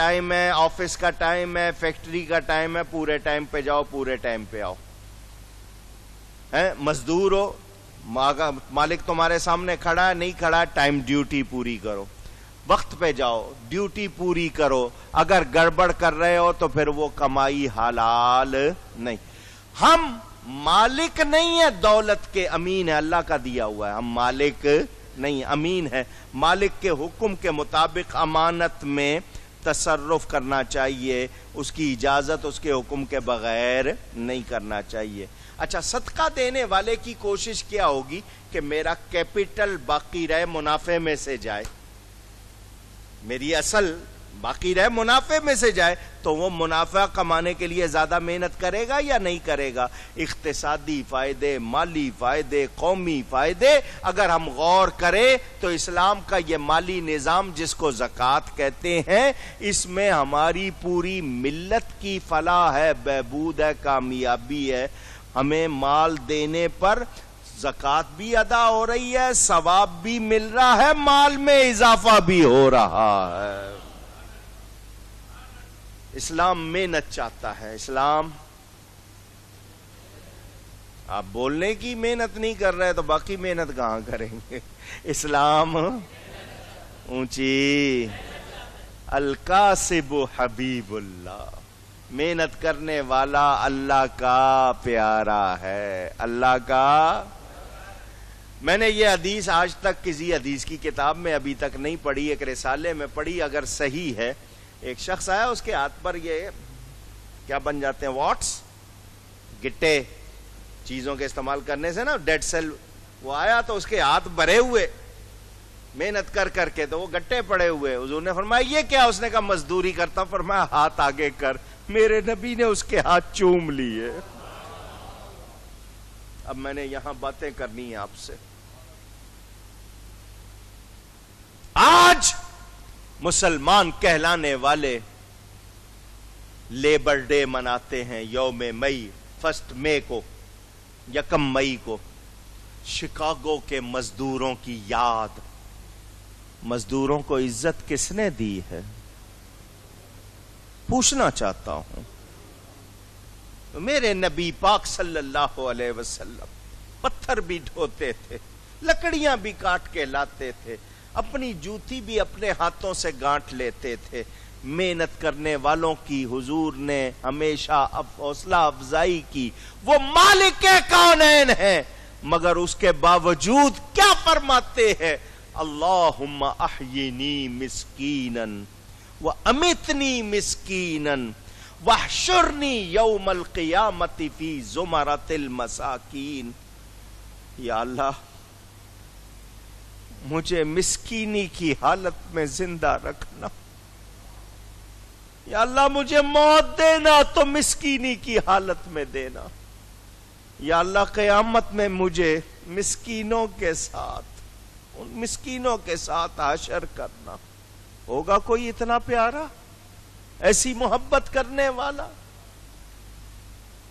Time ہے, office کا time ہے, فیکٹری کا ٹائم ہے, پورے ٹائم پہ جاؤ, پورے ٹائم پہ آؤ. مزدور ہو, مالک تمہارے سامنے کھڑا ہے, نہیں کھڑا, ٹائم ڈیوٹی پوری کرو, وقت پہ جاؤ, ڈیوٹی پوری کرو. اگر گڑبڑ کر رہے ہو تو پھر وہ کمائی حلال نہیں. ہم مالک نہیں ہے دولت کے, امین ہے, اللہ کا دیا ہوا ہے. ہم مالک نہیں, امین ہے. مالک کے حکم کے مطابق امانت میں تصرف کرنا چاہیے, اس کی اجازت اس کے حکم کے بغیر نہیں کرنا چاہیے. اچھا, صدقہ دینے والے کی کوشش کیا ہوگی کہ میرا کیپٹل باقی رہے, منافع میں سے جائے, میری اصل باقی رہے, منافع میں سے جائے. تو وہ منافع کمانے کے لیے زیادہ محنت کرے گا یا نہیں کرے گا؟ اقتصادی فائدے, مالی فائدے, قومی فائدے اگر ہم غور کریں تو اسلام کا یہ مالی نظام جس کو زکوٰۃ کہتے ہیں, اس میں ہماری پوری ملت کی فلاح ہے, بہبود ہے, کامیابی ہے. ہمیں مال دینے پر زکوٰۃ بھی ادا ہو رہی ہے, ثواب بھی مل رہا ہے, مال میں اضافہ بھی ہو رہا ہے. اسلام محنت چاہتا ہے. اسلام, آپ بولنے کی محنت نہیں کر رہے تو باقی محنت کہاں کریں گے؟ اسلام اونچی, الکاسب حبیب اللہ, محنت کرنے والا اللہ کا پیارا ہے, اللہ کا. میں نے یہ حدیث آج تک کسی حدیث کی کتاب میں ابھی تک نہیں پڑھی, ایک رسالے میں پڑھی, اگر صحیح ہے. ایک شخص آیا, اس کے ہاتھ پر یہ کیا بن جاتے ہیں, واٹس, گٹے, چیزوں کے استعمال کرنے سے نا ڈیڈ سیل, وہ آیا تو اس کے ہاتھ بھرے ہوئے محنت کر کر کے, تو وہ گٹے پڑے ہوئے. حضور نے فرمایا یہ کیا؟ اس نے کہا مزدوری کرتا. فرمایا ہاتھ آگے کر. میرے نبی نے اس کے ہاتھ چوم لیے. اب میں نے یہاں باتیں کرنی ہیں آپ سے. آج مسلمان کہلانے والے لیبر ڈے مناتے ہیں, یوم مئی, 1 مئی کو, 1 مئی کو. شکاگو کے مزدوروں کی یاد. مزدوروں کو عزت کس نے دی ہے؟ پوچھنا چاہتا ہوں. میرے نبی پاک صلی اللہ علیہ وسلم پتھر بھی ڈھوتے تھے, لکڑیاں بھی کاٹ کے لاتے تھے, اپنی جوتی بھی اپنے ہاتھوں سے گانٹ لیتے تھے. محنت کرنے والوں کی حضور نے ہمیشہ حوصلہ افزائی کی. وہ مالک کونین ہیں, مگر اس کے باوجود کیا فرماتے ہیں؟ اللہم احیینی مسکینا وامیتنی مسکینا واحشرنی یوم القیامت فی زمرۃ المساکین. یا اللہ, مجھے مسکینی کی حالت میں زندہ رکھنا. یا اللہ, مجھے موت دینا تو مسکینی کی حالت میں دینا. یا اللہ, قیامت میں مجھے مسکینوں کے ساتھ, ان مسکینوں کے ساتھ حشر کرنا. ہوگا کوئی اتنا پیارا, ایسی محبت کرنے والا؟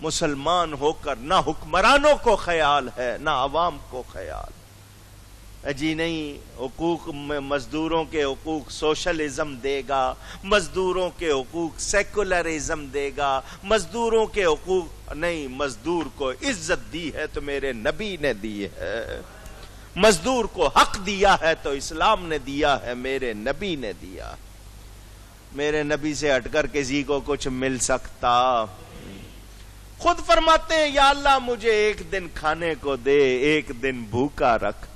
مسلمان ہو کر نہ حکمرانوں کو خیال ہے, نہ عوام کو خیال. جی نہیں, حقوق میں مزدوروں کے حقوق سوشلزم دے گا, مزدوروں کے حقوق سیکولرزم دے گا, مزدوروں کے حقوق نہیں. مزدور کو عزت دی ہے تو میرے نبی نے دی ہے, مزدور کو حق دیا ہے تو اسلام نے دیا ہے, میرے نبی نے دیا. میرے نبی سے ہٹ کر کسی کو کچھ مل سکتا؟ خود فرماتے ہیں, یا اللہ مجھے ایک دن کھانے کو دے, ایک دن بھوکا رکھ.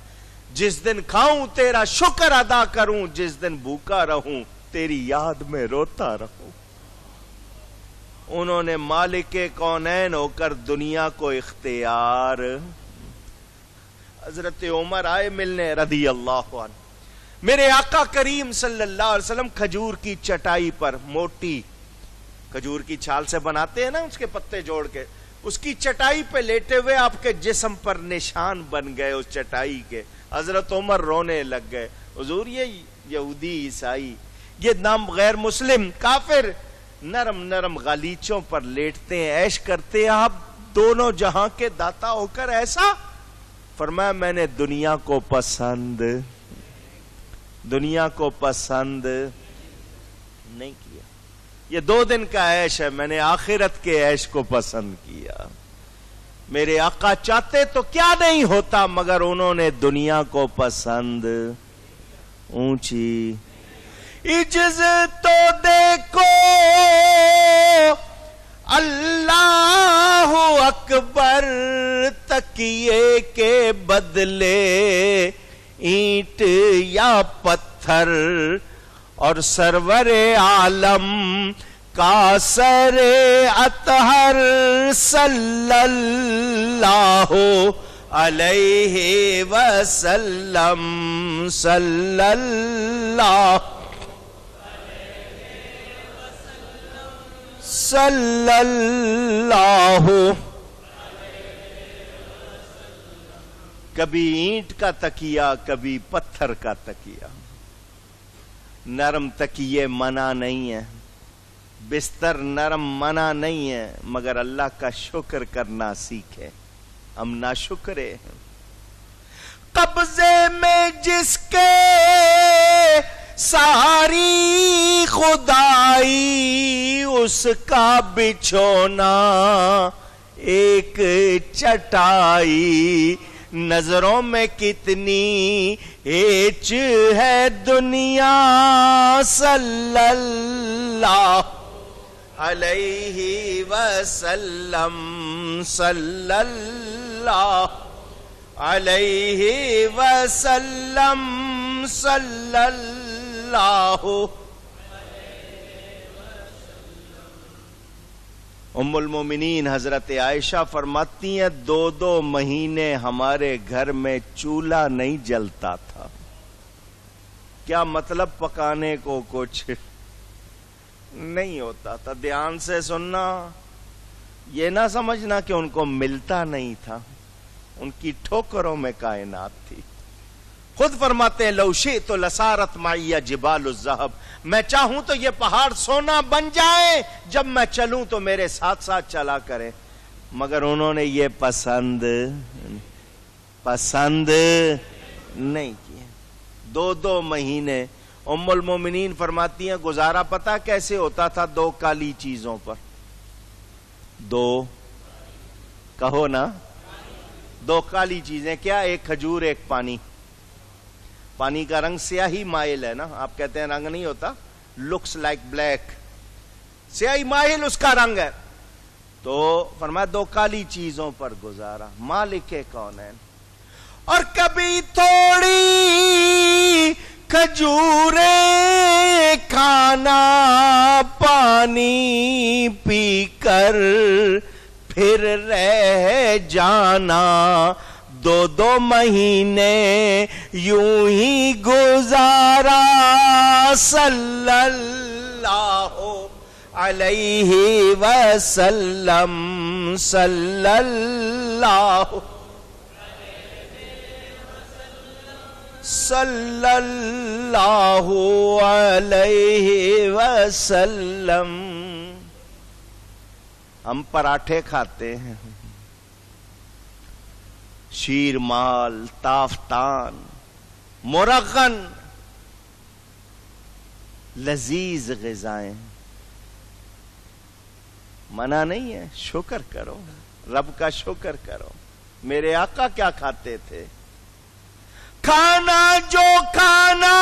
جس دن کھاؤں تیرا شکر ادا کروں, جس دن بھوکا رہوں تیری یاد میں روتا رہوں. انہوں نے مالک کونین ہو کر دنیا کو اختیار. حضرت عمر آئے ملنے رضی اللہ عنہ, میرے آقا کریم صلی اللہ علیہ وسلم کھجور کی چٹائی پر, موٹی کھجور کی چھال سے بناتے ہیں نا اس کے پتے جوڑ کے, اس کی چٹائی پہ لیٹے ہوئے آپ کے جسم پر نشان بن گئے اس چٹائی کے. حضرت عمر رونے لگ گئے. حضور, یہ یہودی, عیسائی, یہ نام غیر مسلم, کافر نرم نرم غالیچوں پر لیٹتے ہیں, عیش کرتے ہیں, آپ دونوں جہاں کے داتا ہو کر ایسا. فرمایا میں نے دنیا کو پسند, دنیا کو پسند نہیں کیا. یہ 2 دن کا عیش ہے, میں نے آخرت کے عیش کو پسند کیا. میرے آقا چاہتے تو کیا نہیں ہوتا, مگر انہوں نے دنیا کو پسند. اونچی عجز تو دیکھو اللہ اکبر, تکیے کے بدلے اینٹ یا پتھر, اور سرور عالم کا سر اطہر صلی اللہ علیہ وسلم, صلی اللہ صلی اللہ. کبھی اینٹ کا تکیہ, کبھی پتھر کا تکیہ. نرم تکیے منع نہیں ہے, بستر نرم منع نہیں ہے, مگر اللہ کا شکر کرنا سیکھے. ہم ناشکرے ہیں. قبضے میں جس کے ساری خدائی, اس کا بچھونا ایک چٹائی. نظروں میں کتنی ایچ ہے دنیا, صلی اللہ علیہ وسلم, صلی اللہ علیہ وسلم, صلی اللہ. ام المومنین حضرت عائشہ فرماتی ہیں 2 مہینے ہمارے گھر میں چولہا نہیں جلتا تھا. کیا مطلب؟ پکانے کو کچھ نہیں ہوتا تھا. دھیان سے سننا, یہ نہ سمجھنا کہ ان کو ملتا نہیں تھا, ان کی ٹھوکروں میں کائنات تھی. خود فرماتے ہیں لو شئت لصارت معی جبال الذہب, میں چاہوں تو یہ پہاڑ سونا بن جائے, جب میں چلوں تو میرے ساتھ ساتھ چلا کرے. مگر انہوں نے یہ پسند نہیں کیا. 2 مہینے. ام المومنین فرماتی ہیں گزارا پتہ کیسے ہوتا تھا 2 کالی چیزوں پر. 2 کہو نا, 2 کالی چیزیں. کیا؟ ایک کھجور, ایک پانی. پانی کا رنگ سیاہی مائل ہے نا, آپ کہتے ہیں رنگ نہیں ہوتا, لکس لائک بلیک, سیاہی مائل اس کا رنگ ہے. تو فرمایا 2 کالی چیزوں پر گزارا. مالک کونین. اور کبھی تھوڑی کھجوریں کھانا, پانی پی کر پھر رہ جانا. 2 مہینے یوں ہی گزارا, صلی اللہ علیہ وسلم, صلی اللہ صلی اللہ علیہ وسلم. ہم پراٹھے کھاتے ہیں, شیر مال, تافتان, مرغن, لذیذ غذائیں. منع نہیں ہے, شکر کرو, رب کا شکر کرو. میرے آقا کیا کھاتے تھے؟ کھانا جو کھانا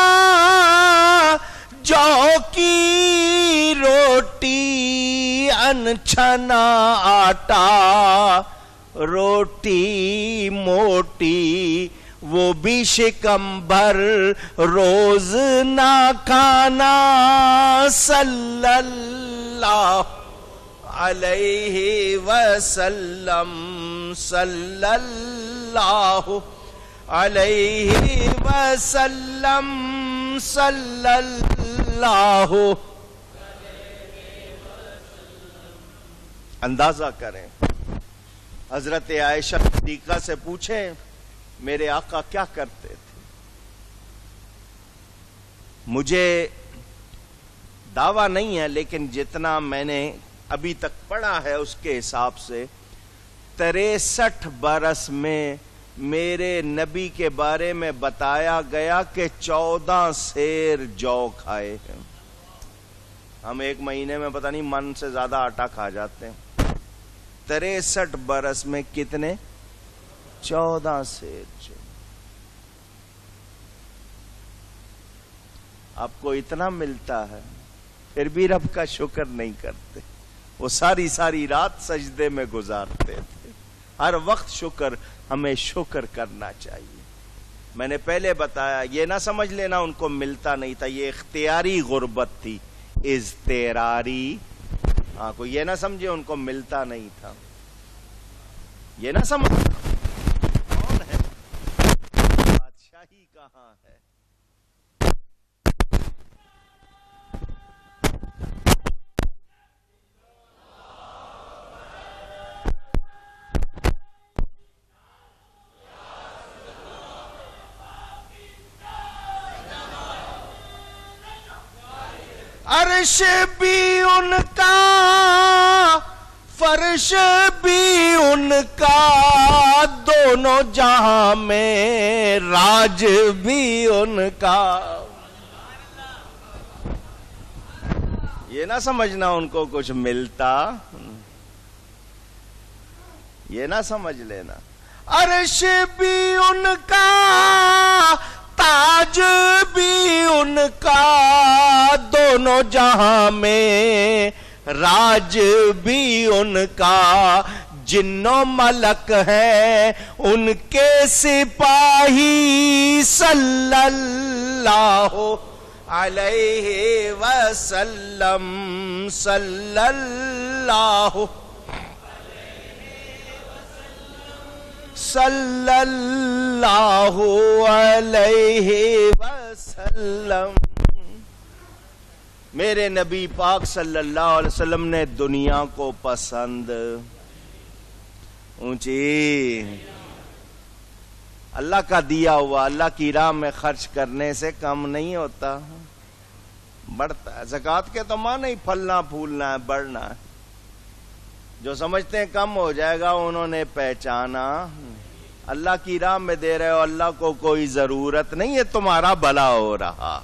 جو کی روٹی, انچھنا آٹا, روٹی موٹی, وہ بھی شکم بھر روز نہ کھانا. صلی اللہ علیہ وسلم, صلی اللہ علیہ وسلم, صلی اللہ. اندازہ کریں, حضرت عائشہ صدیقہ سے پوچھیں میرے آقا کیا کرتے تھے. مجھے دعویٰ نہیں ہے, لیکن جتنا میں نے ابھی تک پڑھا ہے اس کے حساب سے 63 برس میں میرے نبی کے بارے میں بتایا گیا کہ 14 سیر جو کھائے ہیں. ہم ایک مہینے میں پتہ نہیں من سے زیادہ آٹا کھا جاتے ہیں. 63 برس میں کتنے؟ 14 سے. آپ کو اتنا ملتا ہے پھر بھی رب کا شکر نہیں کرتے. وہ ساری ساری رات سجدے میں گزارتے تھے. ہر وقت شکر، ہمیں شکر کرنا چاہیے. میں نے پہلے بتایا، یہ نہ سمجھ لینا ان کو ملتا نہیں تھا، یہ اختیاری غربت تھی، اضطراری. ہاں، کوئی یہ نہ سمجھے ان کو ملتا نہیں تھا، یہ نہ سمجھ. کون ہے بادشاہی کہاں ہے؟ عرش بھی ان کا، فرش بھی ان کا، دونوں جہاں میں راج بھی ان کا. یہ نہ سمجھنا ان کو کچھ ملتا، یہ نہ سمجھ لینا. عرش بھی ان کا، تاج بھی ان کا، دونوں جہاں میں راج بھی ان کا. جنوں ملک ہیں ان کے سپاہی، صلی اللہ علیہ وسلم، صلی اللہ صلی اللہ علیہ وسلم. میرے نبی پاک صلی اللہ علیہ وسلم نے دنیا کو پسند. اونچی اللہ کا دیا ہوا اللہ کی راہ میں خرچ کرنے سے کم نہیں ہوتا، بڑھتا ہے. زکوٰۃ کے تو معنی ہی پھلنا پھولنا ہے، بڑھنا ہے. جو سمجھتے ہیں کم ہو جائے گا انہوں نے پہچانا اللہ کی راہ میں دے رہے ہو، اللہ کو کوئی ضرورت نہیں ہے، تمہارا بھلا ہو رہا.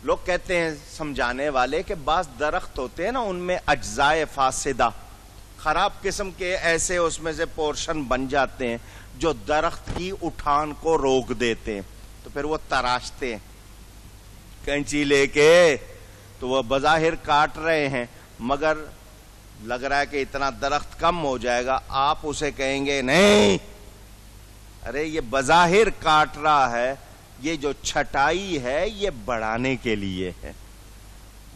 لوگ کہتے ہیں سمجھانے والے کہ بعض درخت ہوتے ہیں نا، ان میں اجزائے فاسدہ، خراب قسم کے ایسے اس میں سے پورشن بن جاتے ہیں جو درخت کی اٹھان کو روک دیتے ہیں. تو پھر وہ تراشتے ہیں کینچی لے کے، تو وہ بظاہر کاٹ رہے ہیں مگر لگ رہا ہے کہ اتنا درخت کم ہو جائے گا. آپ اسے کہیں گے نہیں، ارے یہ بظاہر کاٹ رہا ہے، یہ جو چھٹائی ہے یہ بڑھانے کے لیے ہے،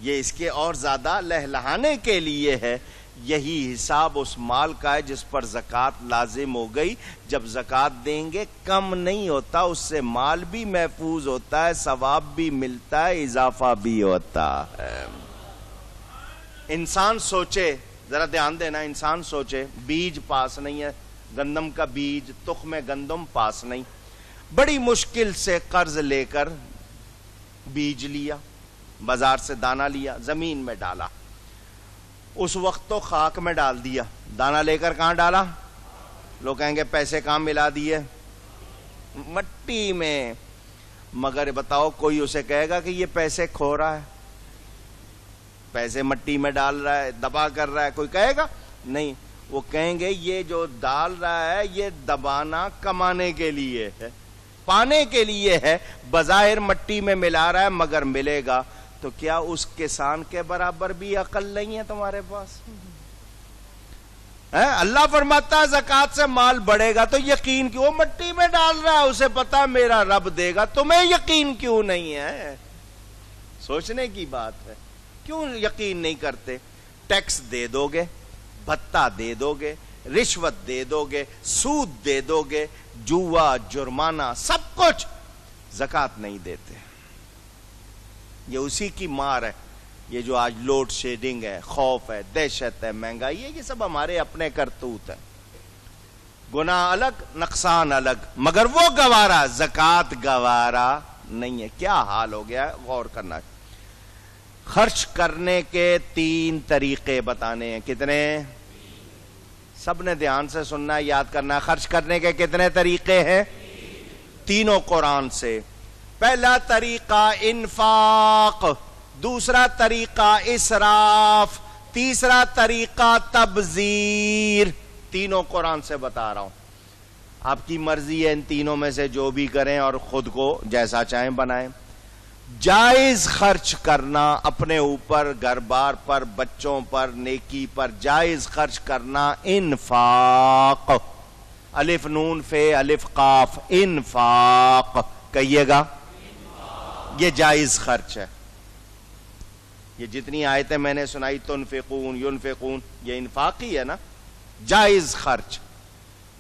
یہ اس کے اور زیادہ لہلہانے کے لیے ہے. یہی حساب اس مال کا ہے جس پر زکوٰۃ لازم ہو گئی. جب زکوٰۃ دیں گے کم نہیں ہوتا، اس سے مال بھی محفوظ ہوتا ہے، ثواب بھی ملتا ہے، اضافہ بھی ہوتا ہے. انسان سوچے، ذرا دھیان دینا، انسان سوچے بیج پاس نہیں ہے، گندم کا بیج، تخم گندم پاس نہیں، بڑی مشکل سے قرض لے کر بیج لیا، بازار سے دانہ لیا، زمین میں ڈالا. اس وقت تو خاک میں ڈال دیا، دانہ لے کر کہاں ڈالا؟ لوگ کہیں گے پیسے کہاں ملا دیے؟ مٹی میں. مگر بتاؤ کوئی اسے کہے گا کہ یہ پیسے کھو رہا ہے، پیسے مٹی میں ڈال رہا ہے، دبا کر رہا ہے؟ کوئی کہے گا؟ نہیں. وہ کہیں گے یہ جو ڈال رہا ہے یہ دبانا کمانے کے لیے ہے، پانے کے لیے ہے، بظاہر مٹی میں ملا رہا ہے مگر ملے گا. تو کیا اس کسان کے برابر بھی عقل نہیں ہے تمہارے پاس؟ اللہ فرماتا ہے زکوٰۃ سے مال بڑھے گا تو یقین کیوں؟ وہ مٹی میں ڈال رہا ہے، اسے پتا میرا رب دے گا، تمہیں یقین کیوں نہیں ہے؟ سوچنے کی بات ہے. کیوں یقین نہیں کرتے؟ ٹیکس دے دو گے، بھتہ دے دو گے، رشوت دے دو گے، سود دے دو گے، جوا، جرمانہ، سب کچھ، زکوٰۃ نہیں دیتے. یہ اسی کی مار ہے. یہ جو آج لوڈ شیڈنگ ہے، خوف ہے، دہشت ہے، مہنگائی ہے، یہ سب ہمارے اپنے کرتوت ہے. گناہ الگ، نقصان الگ، مگر وہ گوارا، زکوٰۃ گوارا نہیں ہے. کیا حال ہو گیا ہے، غور کرنا. خرچ کرنے کے 3 طریقے بتانے ہیں. کتنے؟ سب نے دھیان سے سننا ہے، یاد کرنا ہے. خرچ کرنے کے کتنے طریقے ہیں؟ تینوں قرآن سے. پہلا طریقہ انفاق، دوسرا طریقہ اسراف، تیسرا طریقہ تبذیر. تینوں قرآن سے بتا رہا ہوں. آپ کی مرضی ہے ان تینوں میں سے جو بھی کریں اور خود کو جیسا چاہیں بنائیں. جائز خرچ کرنا اپنے اوپر، گھر بار پر، بچوں پر، نیکی پر جائز خرچ کرنا. انفاق، الف نون فے الف قاف، انفاق کہیے گا. یہ جائز خرچ ہے. یہ جتنی آیتیں میں نے سنائی تنفقون ینفقون، یہ انفاق ہی ہے نا. جائز خرچ،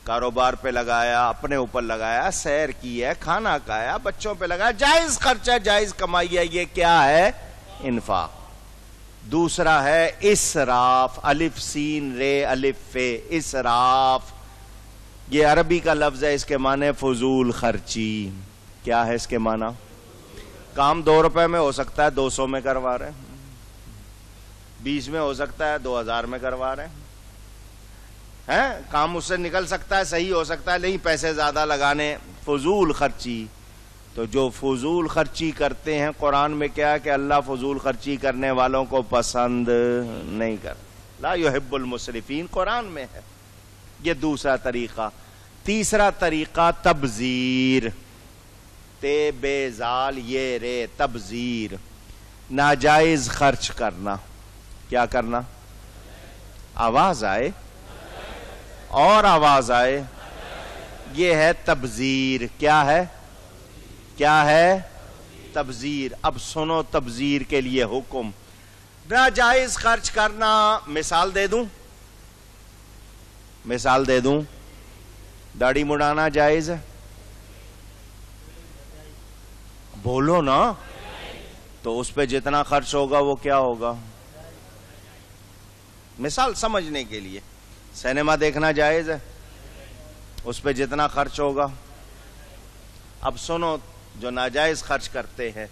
کاروبار پہ لگایا، اپنے اوپر لگایا، سیر کی ہے، کھانا کھایا، بچوں پہ لگایا، جائز خرچ ہے، جائز کمائی ہے. یہ کیا ہے؟ انفاق. دوسرا ہے اسراف، الف سین رے الف فے، اسراف. یہ عربی کا لفظ ہے، اس کے معنی فضول خرچی. کیا ہے اس کے معنی؟ کام 2 روپے میں ہو سکتا ہے 200 میں کروا رہے ہیں، 20 میں ہو سکتا ہے 2000 میں کروا رہے ہیں. کام اس سے نکل سکتا ہے، صحیح ہو سکتا ہے، نہیں پیسے زیادہ لگانے. فضول خرچی. تو جو فضول خرچی کرتے ہیں، قرآن میں کیا ہے کہ اللہ فضول خرچی کرنے والوں کو پسند نہیں کرتا. لا یحب المسرفین قرآن میں ہے. یہ دوسرا طریقہ. تیسرا طریقہ تبذیر، تے بے زال یہ رے، تبذیر. ناجائز خرچ کرنا. کیا کرنا؟ آواز آئے اور آواز آئے. یہ ہے تبذیر. کیا ہے؟ کیا ہے؟ تبذیر. اب سنو تبذیر کے لیے حکم. ناجائز خرچ کرنا. مثال دے دوں؟ مثال دے دوں. داڑھی مڑانا جائز ہے؟ بولو نا. تو اس پہ جتنا خرچ ہوگا وہ کیا ہوگا؟ مثال سمجھنے کے لیے. سینما دیکھنا جائز ہے؟ اس پہ جتنا خرچ ہوگا. اب سنو جو ناجائز خرچ کرتے ہیں.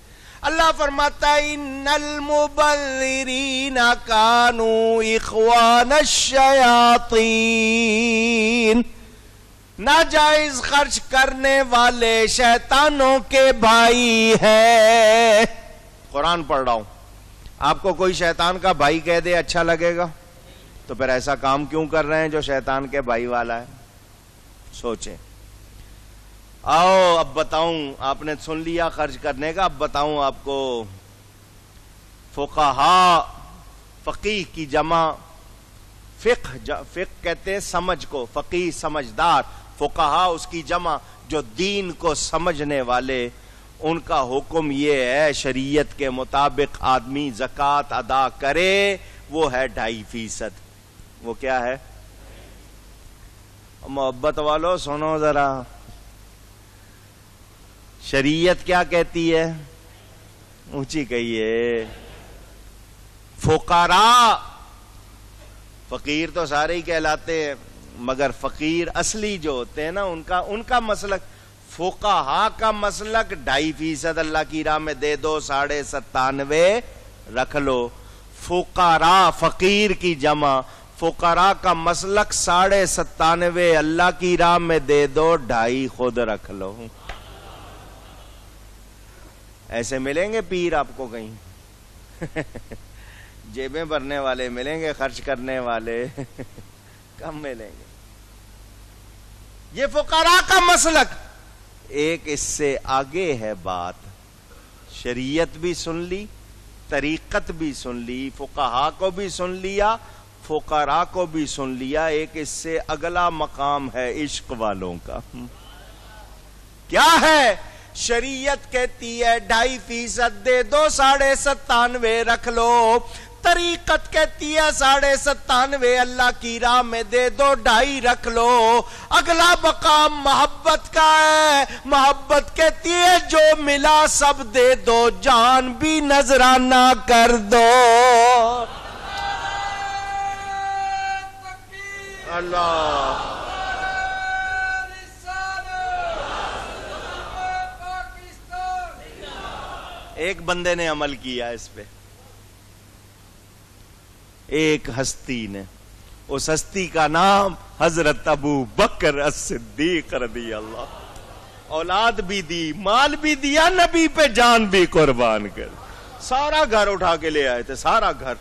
اللہ فرماتا ہے ان المبذرین کانوا اخوان الشیاطین. ناجائز خرچ کرنے والے شیطانوں کے بھائی ہیں. قرآن پڑھ رہا ہوں. آپ کو کوئی شیطان کا بھائی کہہ دے اچھا لگے گا؟ تو پھر ایسا کام کیوں کر رہے ہیں جو شیطان کے بھائی والا ہے؟ سوچیں. آؤ اب بتاؤں. آپ نے سن لیا خرچ کرنے کا. اب بتاؤں آپ کو. فقہا، فقیہ کی جمع فقہ کہتے ہیں سمجھ کو. فقیہ سمجھدار، فقہا اس کی جمع جو دین کو سمجھنے والے. ان کا حکم یہ ہے شریعت کے مطابق آدمی زکوٰۃ ادا کرے. وہ ہے 2.5%. وہ کیا ہے؟ محبت والو سنو ذرا. شریعت کیا کہتی ہے؟ اونچی کہیے. فقراء، فقیر تو سارے ہی کہلاتے ہیں، مگر فقیر اصلی جو ہوتے ہیں نا ان کا مسلک. فقہا کا مسلک 2.5% اللہ کی راہ میں دے دو، 97.5 رکھ لو. فقراء فقیر کی جمع. فقراء کا مسلک 97.5 اللہ کی راہ میں دے دو، 2.5 خود رکھ لو. ایسے ملیں گے پیر آپ کو کہیں؟ جیبیں بھرنے والے ملیں گے، خرچ کرنے والے کم ملیں گے. یہ فقراء کا مسلک. ایک اس سے آگے ہے بات. شریعت بھی سن لی، طریقت بھی سن لی، فقہا کو بھی سن لیا، فقراء کو بھی سن لیا. ایک اس سے اگلا مقام ہے عشق والوں کا. کیا ہے؟ شریعت کہتی ہے 2.5% دے دو، 97.5 رکھ لو. طریقت کہتی ہے 97.5 اللہ کی راہ میں دے دو، 2.5 رکھ لو. اگلا مقام محبت کا ہے. محبت کہتی ہے جو ملا سب دے دو، جان بھی نذرانہ کر دو. اللہ. ایک بندے نے عمل کیا اس پہ، ایک ہستی نے. اس ہستی کا نام حضرت ابو بکر الصدیق رضی اللہ. اولاد بھی دی، مال بھی دیا، نبی پہ جان بھی قربان کر. سارا گھر اٹھا کے لے آئے تھے، سارا گھر.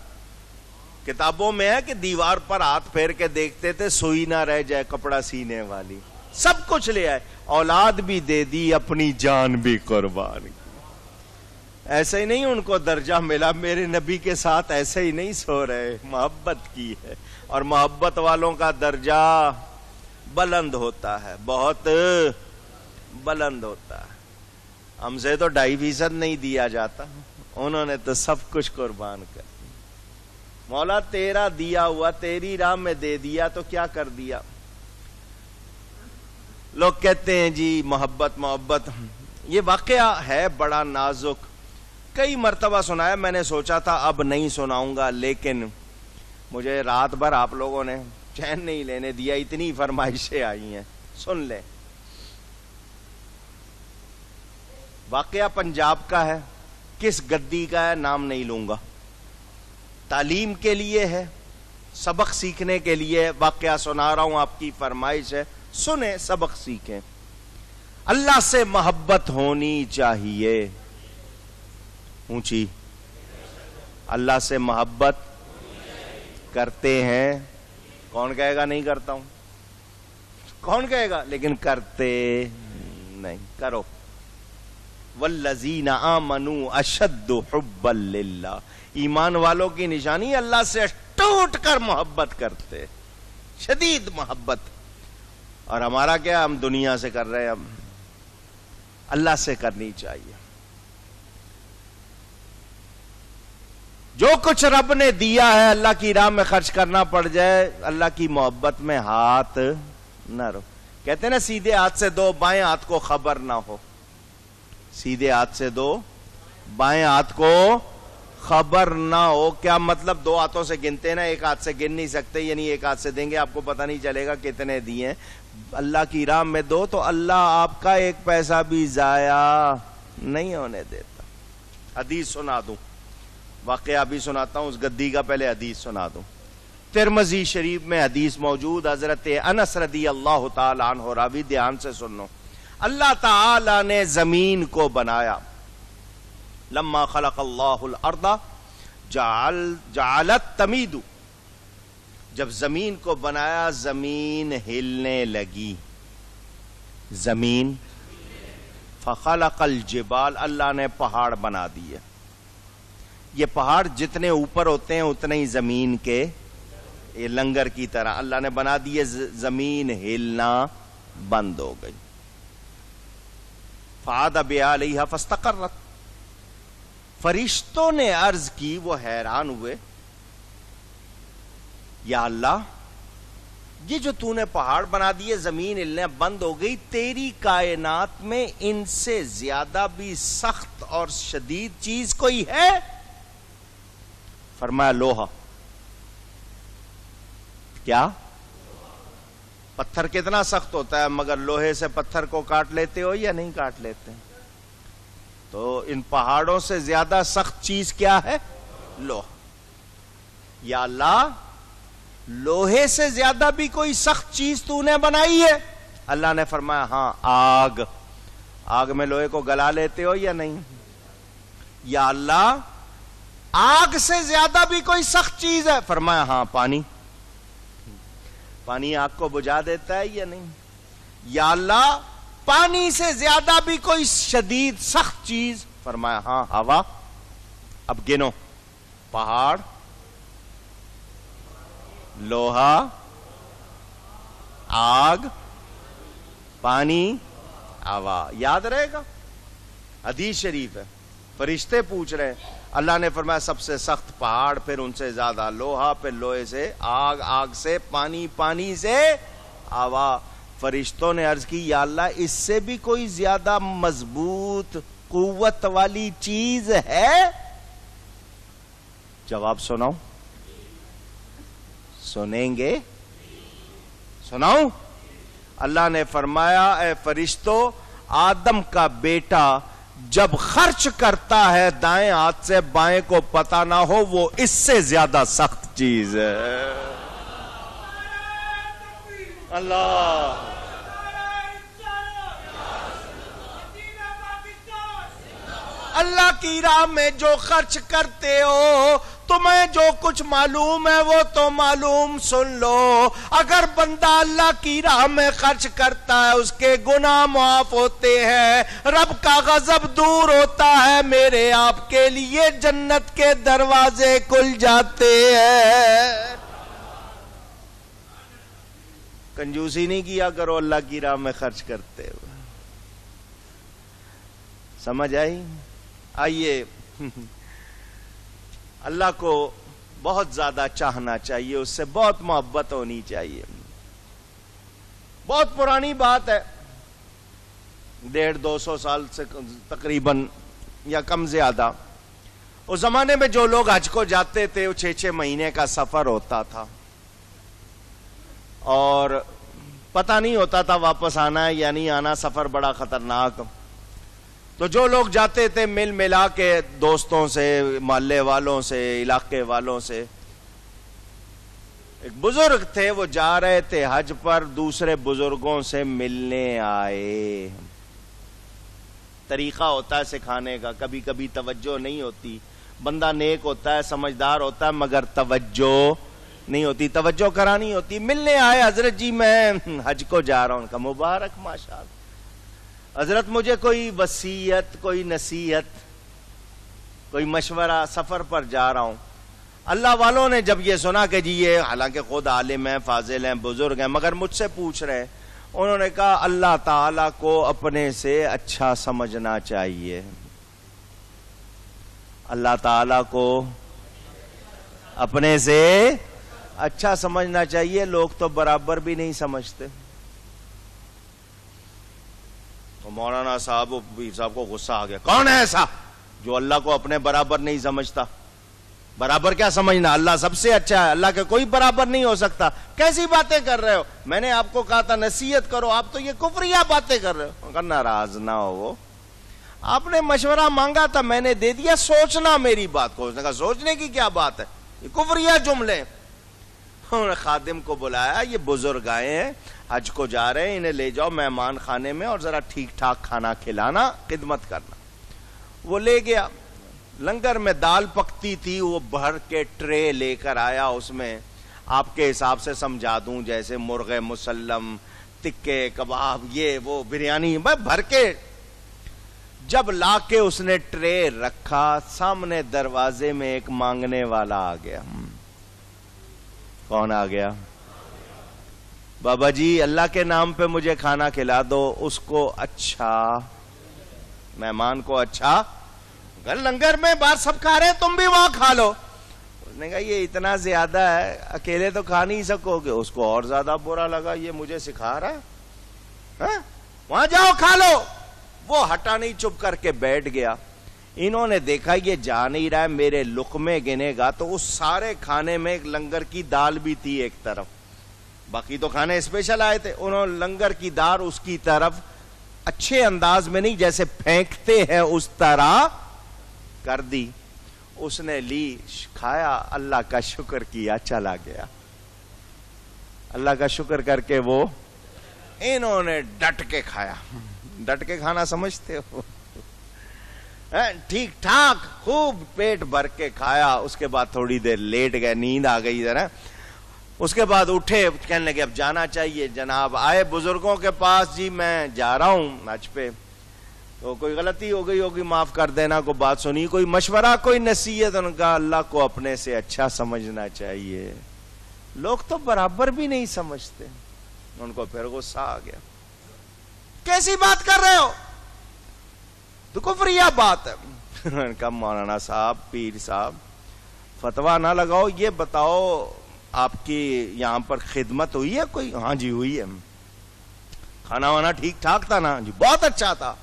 کتابوں میں ہے کہ دیوار پر ہاتھ پھیر کے دیکھتے تھے سوئی نہ رہ جائے کپڑا سینے والی. سب کچھ لے آئے، اولاد بھی دے دی، اپنی جان بھی قربان کی. ایسے ہی نہیں ان کو درجہ ملا، میرے نبی کے ساتھ ایسے ہی نہیں سو رہے، محبت کی ہے. اور محبت والوں کا درجہ بلند ہوتا ہے، بہت بلند ہوتا ہے. ہم سے تو 2.5% نہیں دیا جاتا، انہوں نے تو سب کچھ قربان کر دیا. مولا تیرا دیا ہوا تیری راہ میں دے دیا تو کیا کر دیا. لوگ کہتے ہیں جی محبت محبت. یہ واقعہ ہے بڑا نازک، کئی مرتبہ سنایا. میں نے سوچا تھا اب نہیں سناؤں گا، لیکن مجھے رات بھر آپ لوگوں نے چین نہیں لینے دیا، اتنی فرمائشیں آئی ہیں. سن لیں. واقعہ پنجاب کا ہے، کس گدی کا ہے نام نہیں لوں گا. تعلیم کے لیے ہے، سبق سیکھنے کے لیے واقعہ سنا رہا ہوں، آپ کی فرمائش ہے، سنیں سبق سیکھیں. اللہ سے محبت ہونی چاہیے. اونچی. اللہ سے محبت کرتے ہیں. کون کہے گا نہیں کرتا ہوں؟ کون کہے گا؟ لیکن کرتے نہیں. کرو. والذین آمنوا اشد حبا للہ. ایمان والوں کی نشانی اللہ سے ٹوٹ کر محبت کرتے، شدید محبت. اور ہمارا کیا، ہم دنیا سے کر رہے ہیں، ہم اللہ سے کرنی چاہیے. جو کچھ رب نے دیا ہے اللہ کی راہ میں خرچ کرنا پڑ جائے، اللہ کی محبت میں ہاتھ نہ رو. کہتے ہیں نا سیدھے ہاتھ سے دو، بائیں ہاتھ کو خبر نہ ہو. سیدھے ہاتھ سے دو، بائیں ہاتھ کو خبر نہ ہو. کیا مطلب؟ دو ہاتھوں سے گنتے نا، ایک ہاتھ سے گن نہیں سکتے، یعنی ایک ہاتھ سے دیں گے آپ کو پتہ نہیں چلے گا کتنے دیے. اللہ کی راہ میں دو تو اللہ آپ کا ایک پیسہ بھی ضائع نہیں ہونے دیتا. حدیث سنا دوں، واقعہ بھی سناتا ہوں، اس گدی کا پہلے حدیث سنا دوں. ترمذی شریف میں حدیث موجود، حضرت انس رضی اللہ تعالی عنہ راوی، دھیان سے سنو. اللہ تعالی نے زمین کو بنایا. لما خلق اللہ الارض جعلت تمید. جب زمین کو بنایا زمین ہلنے لگی. زمین. فخلق الجبال. اللہ نے پہاڑ بنا دیے. یہ پہاڑ جتنے اوپر ہوتے ہیں اتنے ہی زمین کے یہ لنگر کی طرح اللہ نے بنا دیے. زمین ہلنا بند ہو گئی. فعاد بها علیہا فاستقرت. فرشتوں نے عرض کی، وہ حیران ہوئے، یا اللہ یہ جو تو نے پہاڑ بنا دیے زمین ہلنے بند ہو گئی، تیری کائنات میں ان سے زیادہ بھی سخت اور شدید چیز کوئی ہے؟ فرمایا لوہا. کیا؟ پتھر کتنا سخت ہوتا ہے، مگر لوہے سے پتھر کو کاٹ لیتے ہو یا نہیں کاٹ لیتے؟ تو ان پہاڑوں سے زیادہ سخت چیز کیا ہے؟ لوہا. یا اللہ لوہے سے زیادہ بھی کوئی سخت چیز تو نے بنائی ہے؟ اللہ نے فرمایا ہاں، آگ. آگ میں لوہے کو گلا لیتے ہو یا نہیں؟ یا اللہ آگ سے زیادہ بھی کوئی سخت چیز ہے؟ فرمایا ہاں، پانی. پانی آگ کو بجھا دیتا ہے یا نہیں؟ یا اللہ پانی سے زیادہ بھی کوئی شدید سخت چیز؟ فرمایا ہاں، ہوا. اب گنو. پہاڑ، لوہا، آگ، پانی، ہوا. یاد رہے گا؟ حدیث شریف ہے. فرشتے پوچھ رہے ہیں. اللہ نے فرمایا سب سے سخت پہاڑ، پھر ان سے زیادہ لوہا، پھر لوہے سے آگ، آگ سے پانی، پانی سے ہوا. فرشتوں نے عرض کی یا اللہ اس سے بھی کوئی زیادہ مضبوط قوت والی چیز ہے؟ جواب سناؤ؟ سنیں گے؟ سناؤں؟ اللہ نے فرمایا اے فرشتو، آدم کا بیٹا جب خرچ کرتا ہے دائیں ہاتھ سے بائیں کو پتہ نہ ہو، وہ اس سے زیادہ سخت چیز ہے. اللہ. اللہ کی راہ میں جو خرچ کرتے ہو تمہیں جو کچھ معلوم ہے وہ تو معلوم سن لو، اگر بندہ اللہ کی راہ میں خرچ کرتا ہے اس کے گناہ معاف ہوتے ہیں، رب کا غضب دور ہوتا ہے، میرے آپ کے لیے جنت کے دروازے کھل جاتے ہیں۔ کنجوسی نہیں کیا کرو اللہ کی راہ میں خرچ کرتے ہوئے۔ سمجھ آئی؟ آئیے اللہ کو بہت زیادہ چاہنا چاہیے، اس سے بہت محبت ہونی چاہیے۔ بہت پرانی بات ہے، 150-200 سال سے تقریباً یا کم زیادہ، اس زمانے میں جو لوگ حج کو جاتے تھے وہ 6-6 مہینے کا سفر ہوتا تھا اور پتہ نہیں ہوتا تھا واپس آنا ہے یا نہیں آنا، سفر بڑا خطرناک۔ تو جو لوگ جاتے تھے مل ملا کے دوستوں سے، محلے والوں سے، علاقے والوں سے، ایک بزرگ تھے وہ جا رہے تھے حج پر، دوسرے بزرگوں سے ملنے آئے۔ طریقہ ہوتا ہے سکھانے کا، کبھی کبھی توجہ نہیں ہوتی، بندہ نیک ہوتا ہے، سمجھدار ہوتا ہے، مگر توجہ نہیں ہوتی، توجہ کرانی ہوتی۔ ملنے آئے، حضرت جی میں حج کو جا رہا ہوں۔ ان کا مبارک، ماشاءاللہ حضرت، مجھے کوئی وصیت، کوئی نصیحت، کوئی مشورہ، سفر پر جا رہا ہوں۔ اللہ والوں نے جب یہ سنا کہ جی یہ حالانکہ خود عالم ہیں، فاضل ہیں، بزرگ ہیں، مگر مجھ سے پوچھ رہے ہیں، انہوں نے کہا اللہ تعالیٰ کو اپنے سے اچھا سمجھنا چاہیے، اللہ تعالیٰ کو اپنے سے اچھا سمجھنا چاہیے۔ لوگ تو برابر بھی نہیں سمجھتے۔ مولانا صاحب، پیر صاحب کو غصہ آ گیا، کون ہے ایسا جو اللہ کو اپنے برابر نہیں سمجھتا؟ برابر کیا سمجھنا، اللہ سب سے اچھا ہے، اللہ کے کوئی برابر نہیں ہو سکتا، کیسی باتیں کر رہے ہو؟ میں نے آپ کو کہا تھا نصیحت کرو، آپ تو یہ کفریہ باتیں کر رہے ہو۔ ناراض نہ ہو، آپ نے مشورہ مانگا تھا، میں نے دے دیا، سوچنا میری بات کو۔ اس نے کہا سوچنے کی کیا بات ہے، یہ کفریہ جملے۔ انہوں نے خادم کو بلایا، یہ بزرگ آئے ہیں، حج کو جا رہے ہیں، انہیں لے جاؤ مہمان خانے میں اور ذرا ٹھیک ٹھاک کھانا کھلانا، خدمت کرنا۔ وہ لے گیا، لنگر میں دال پکتی تھی، وہ بھر کے ٹرے لے کر آیا، اس میں آپ کے حساب سے سمجھا دوں جیسے مرغ مسلم، تکے، کباب، یہ وہ بریانی بھر کے۔ جب لا کے اس نے ٹرے رکھا، سامنے دروازے میں ایک مانگنے والا آ گیا۔ کون آ گیا؟ بابا جی اللہ کے نام پہ مجھے کھانا کھلا دو۔ اس کو اچھا، مہمان کو اچھا، لنگر میں باہر سب کھا رہے ہیں، تم بھی وہاں کھا لو۔ اس نے کہا یہ اتنا زیادہ ہے، اکیلے تو کھا نہیں سکو گے۔ اس کو اور زیادہ برا لگا، یہ مجھے سکھا رہا ہے، وہاں جاؤ کھا لو۔ وہ ہٹا نہیں، چپ کر کے بیٹھ گیا۔ انہوں نے دیکھا یہ جا نہیں رہا ہے، میرے لقمے گنے گا، تو اس سارے کھانے میں ایک لنگر کی دال بھی تھی ایک طرف، باقی تو کھانے اسپیشل آئے تھے۔ انہوں نے لنگر کی دال اس کی طرف اچھے انداز میں نہیں، جیسے پھینکتے ہیں اس طرح کر دی۔ اس نے لی، کھایا، اللہ کا شکر کیا، چلا گیا۔ اللہ کا شکر کر کے وہ انہوں نے ڈٹ کے کھایا۔ ڈٹ کے کھانا سمجھتے ہو؟ ٹھیک ٹھاک خوب پیٹ بھر کے کھایا۔ اس کے بعد تھوڑی دیر لیٹ گئے، نیند آ گئی ذرا۔ اس کے بعد اٹھے، کہنے لگے اب جانا چاہیے۔ جناب آئے بزرگوں کے پاس، جی میں جا رہا ہوں حج پہ، تو کوئی غلطی ہو گئی ہوگی معاف کر دینا، کوئی بات سنی، کوئی مشورہ، کوئی نصیحت؟ ان کا اللہ کو اپنے سے اچھا سمجھنا چاہیے، لوگ تو برابر بھی نہیں سمجھتے۔ ان کو پھر غصہ آ گیا، کیسی بات کر رہے ہو، تو کفریہ بات ہے۔ ان کا مولانا صاحب، پیر صاحب، فتویٰ نہ لگاؤ، یہ بتاؤ آپ کی یہاں پر خدمت ہوئی ہے کوئی؟ ہاں جی ہوئی ہے۔ کھانا وانا ٹھیک ٹھاک تھا نا؟ جی بہت اچھا تھا۔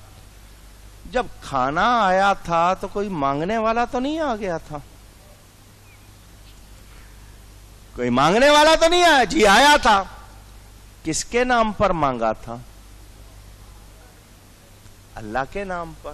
جب کھانا آیا تھا تو کوئی مانگنے والا تو نہیں آ گیا تھا؟ کوئی مانگنے والا تو نہیں آیا؟ جی آیا تھا۔ کس کے نام پر مانگا تھا؟ اللہ کے نام پر۔